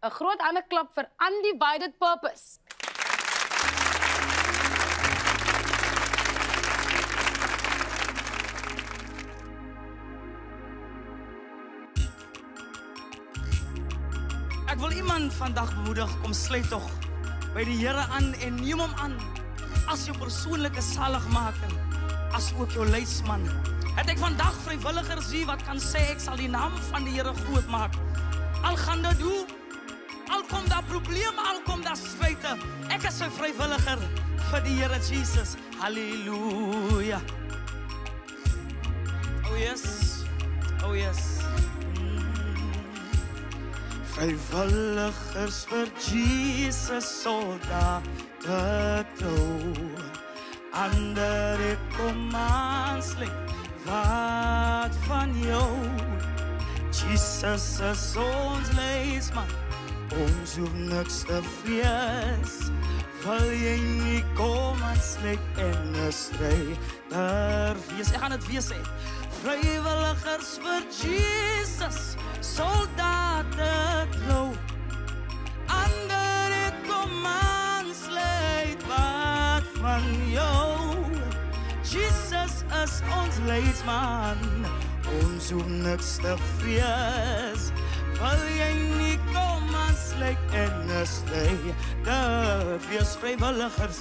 'n groot hande klap vir Undivided Purpose. Ek wil iemand vandag bemoedig, kom sluit tog by die Here aan en neem hom aan as jou persoonlike saligmaker, as ook jou leidsman. Het ek vandag vrywilligers hier wat kan sê ek sal die naam van die Here groot maak. Al gaan dit hoe, al kom daar probleme, al kom daar spyte, ek is 'n vrywilliger vir die Here Jesus. Halleluja. Oh yes. Oh yes. Vrywilligers vir Jesus soldate trou, ander die commands wat van jou. Jesus is ons leidsman, ons hoef niks te vrees. Wil jy nie kom en slik en 'n stryder wees? Ek gaan dit weer sê. Vrywilligers vir Jesus soldate trou, ander die commands wat van jou. Jesus is ons leidsman, ons hoef niks te vrees. Wil jy nie kom en slik en 'n stryder wees? Vrywilligers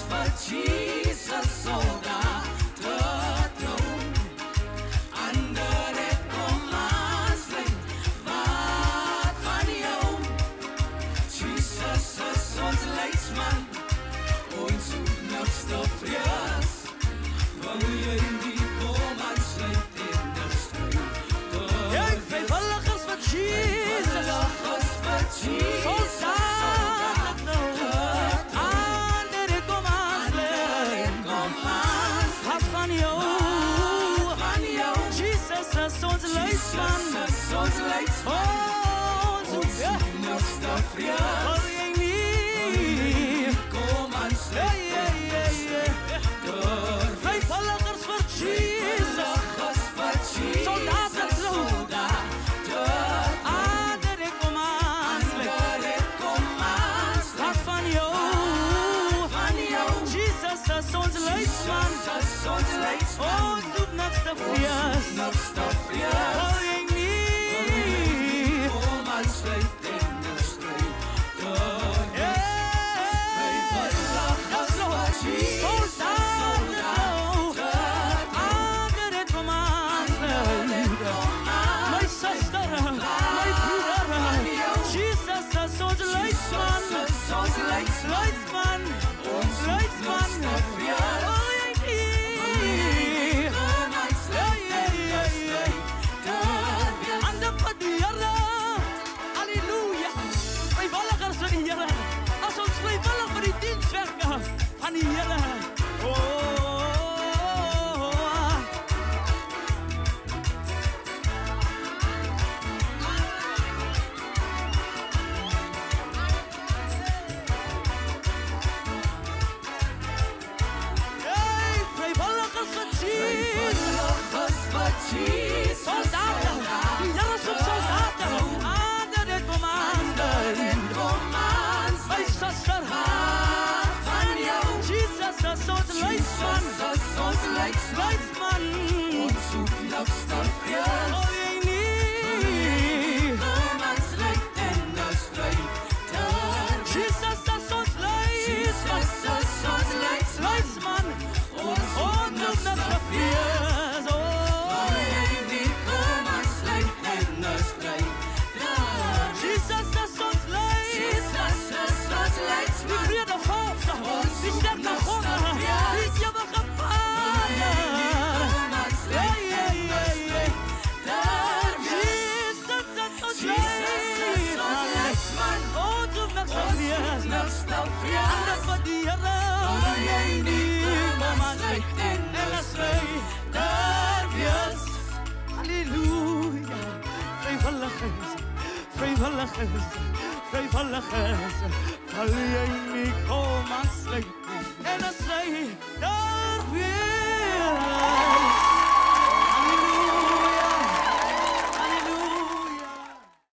vir Jesus soldate trou, ander die commands wat van jou. Jesus is ons leidsman, ons hoef niks te vrees. Wil jy nie kom en slik en 'n stryder? Jy vrywilligers vir Jesus, soldate ander die commands wat van jou. Jesus is ons leidsman, ons hoef niks te vrees. Wil jy nie kom en slik en 'n stryder? Vrywilligers vir Jesus, soldate trou, ander die commands wat van jou. Jesus is ons leidsman, ons hoef niks te vrees. Wil jy nie kom en slik en 'n stryder? Leidsman, wil jy nie ander vir die Here? Halleluja. Vrywilligers vir die Here, as ons vrywillig vir die dienswerke van die Here. Leidsman, ons hoef niks te vrees. Wil jy nie kom en slik en 'n stryder? Jesus is ons leidsman, ons hoef niks te vrees. Wil jy nie kom en slik en 'n stryder? Jesus is ons leidsman, die vrede volste, die sterke God, die ewige Vrywilligers, wil jy nie kom en slik en 'n stryder wees?